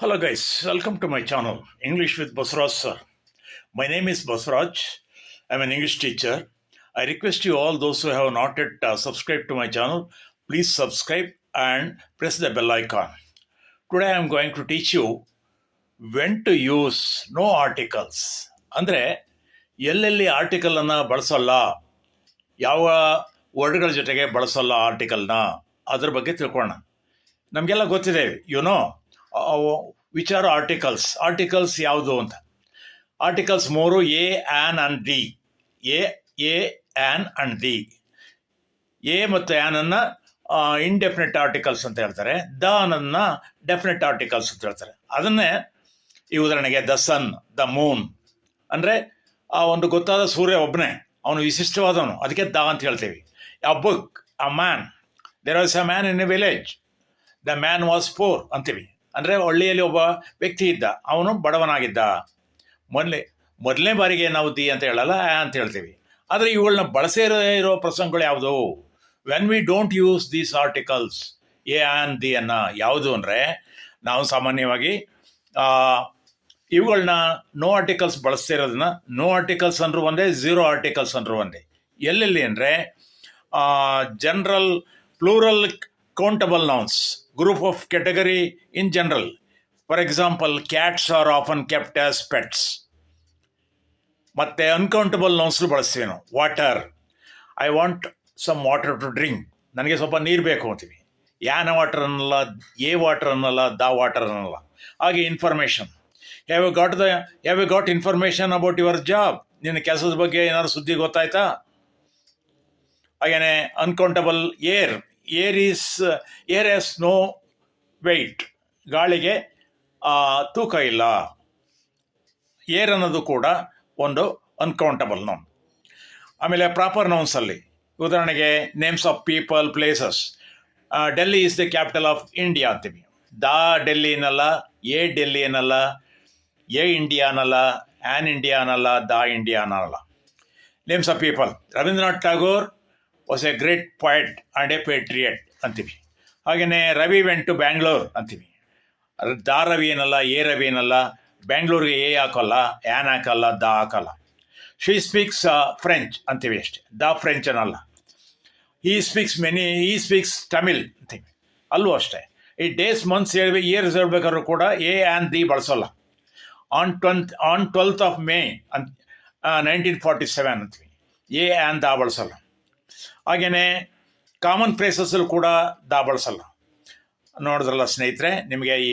Hello guys, welcome to my channel, English with Basraj sir. My name is Basraj. I'm an English teacher. I request you all those who have not yet subscribed to my channel, please subscribe and press the bell icon. Today I am going to teach you when to use no articles. ಅಂದರೆ ಎಲ್ಲೆಲ್ಲಿ ಆರ್ಟಿಕಲನ್ನು ಬಳಸೋಲ್ಲ, ಯಾವ ವರ್ಡ್ಗಳ ಜೊತೆಗೆ ಬಳಸೋಲ್ಲ ಆರ್ಟಿಕಲ್ನ, ಅದ್ರ ಬಗ್ಗೆ ತಿಳ್ಕೊಳ್ಳೋಣ. ನಮಗೆಲ್ಲ ಗೊತ್ತಿದೆ, which are articles ಯಾವುದು ಅಂತ. Articles 3: A, on and the. A, on and the. A ಮತ್ತು ಆನನ್ನು ಇಂಡೆಫಿನೆಟ್ ಆರ್ಟಿಕಲ್ಸ್ ಅಂತ ಹೇಳ್ತಾರೆ, ದ ಅನ್ನೋದನ್ನ ಡೆಫಿನೆಟ್ ಆರ್ಟಿಕಲ್ಸ್ ಅಂತ ಹೇಳ್ತಾರೆ. ಅದನ್ನೇ ಈ ಉದಾಹರಣೆಗೆ ದ ಸನ್, ದ ಮೂನ್ ಅಂದರೆ ಆ ಒಂದು ಗೊತ್ತಾದ ಸೂರ್ಯ ಒಬ್ಬನೇ, ಅವನು ವಿಶಿಷ್ಟವಾದವನು, ಅದಕ್ಕೆ ದ ಅಂತ ಹೇಳ್ತೀವಿ. A book, a man, there was a man in a village, the man was poor ಅಂತೀವಿ. ಅಂದರೆ ಹಳ್ಳಿಯಲ್ಲಿ ಒಬ್ಬ ವ್ಯಕ್ತಿ ಇದ್ದ, ಅವನು ಬಡವನಾಗಿದ್ದ. ಮೊದಲನೇ ಬಾರಿಗೆ ನಾವು ದಿ ಅಂತ ಹೇಳಲ್ಲ, ಅಂತ ಹೇಳ್ತೀವಿ. ಆದರೆ ಇವುಗಳನ್ನ ಬಳಸೇ ಇರೋ ಪ್ರಸಂಗಗಳು ಯಾವುದು? When we don't use these articles, A and the ಅನ್ನ ಯಾವುದು ಅಂದರೆ, ನಾವು ಸಾಮಾನ್ಯವಾಗಿ ಇವುಗಳನ್ನ ನೋ ಆರ್ಟಿಕಲ್ಸ್ ಬಳಸ್ತಾ ಇರೋದನ್ನ ನೋ ಆರ್ಟಿಕಲ್ಸ್ ಅಂದ್ರೂ ಒಂದೇ, ಝೀರೋ ಆರ್ಟಿಕಲ್ಸ್ ಅಂದ್ರೂ ಒಂದೇ. ಎಲ್ಲೆಲ್ಲಿ ಅಂದರೆ general, plural countable nouns, group of category in general. For example, cats are often kept as pets. ಮತ್ತೆ ಅನ್ಕೌಂಟಬಲ್ ನೌನ್ಸ್ ಬಳಸ್ತೀವಿ ನಾವು. Water, I want some water to drink, ನನಗೆ ಸ್ವಲ್ಪ ನೀರು ಬೇಕು ಅಂತೀವಿ. ಯಾನ ವಾಟರ್ ಅನ್ನಲ್ಲ, ಎ ವಾಟರ್ ಅನ್ನಲ್ಲ, ದ ವಾಟರ್ ಅನ್ನಲ್ಲ. ಹಾಗೆ information, have you got information about your job, ನಿನ್ನ ಕೆಲಸದ ಬಗ್ಗೆ ಏನಾದ್ರು ಸುದ್ದಿ ಗೊತ್ತಾಯ್ತಾ? ಹಾಗೇನೆ uncountable air, air has no weight, ಗಾಳಿಗೆ ತೂಕ ಇಲ್ಲ. ಏರ್ ಅನ್ನೋದು ಕೂಡ ಒಂದು ಅನ್ಕೌಂಟಬಲ್ ನೌನ್. ಆಮೇಲೆ ಪ್ರಾಪರ್ ನೌನ್ಸಲ್ಲಿ ಉದಾಹರಣೆಗೆ names of people, places. Delhi is the capital of India ಅಂತೀವಿ. ದ ಡೆಲ್ಲಿ ಅನ್ನಲ್ಲ, ಎ ಡೆಲ್ಲಿ ಅನ್ನಲ್ಲ, ಎ ಇಂಡಿಯಾ ಅನ್ನಲ್ಲ, ಆ್ಯನ್ ಇಂಡಿಯಾ ಅನ್ನಲ್ಲ, ದ ಇಂಡಿಯಾ ಅನ್ನಲ್ಲ. Names of people, Rabindranath Tagore was a great poet and a patriot ಅಂತೀವಿ. ಹಾಗೆಯೇ ರವಿ ವೆಂಟ್ ಟು ಬ್ಯಾಂಗ್ಳೂರ್ ಅಂತೀವಿ. ದ ರವಿ ಏನಲ್ಲ, ಎ ರವಿ ಏನಲ್ಲ, ಬ್ಯಾಂಗ್ಳೂರಿಗೆ ಎ ಹಾಕೋಲ್ಲ, ಆ್ಯನ್ ಹಾಕಲ್ಲ, ದ ಹಾಕಲ್ಲ. ಶಿ ಸ್ಪೀಕ್ಸ್ ಫ್ರೆಂಚ್ ಅಂತೀವಿ ಅಷ್ಟೇ, ದ ಫ್ರೆಂಚ್ ಅನ್ನಲ್ಲ. ಈ ಸ್ಪೀಕ್ಸ್ ತಮಿಳ್ ಅಂತೀವಿ, ಅಲ್ಲೂ ಅಷ್ಟೇ. ಈ ಡೇಸ್, ಮಂತ್ಸ್ ಇಯರ್ಸ್ ಹೇಳ್ಬೇಕಾದ್ರೂ ಕೂಡ ಎ ಆ್ಯನ್ ದಿ ಬಳಸೋಲ್ಲ. ಆನ್ 12th of May 1947 ಅಂತೀವಿ, ಎ ಆ್ಯನ್ ದ ಬಳಸೋಲ್ಲ. ಹಾಗೆಯೇ ಕಾಮನ್ ಪ್ಲೇಸಸ್ಸಲ್ಲಿ ಕೂಡ ದ ಬಳಸಲ್ಲ. ನೋಡಿದ್ರಲ್ಲ ಸ್ನೇಹಿತರೆ, ನಿಮಗೆ ಈ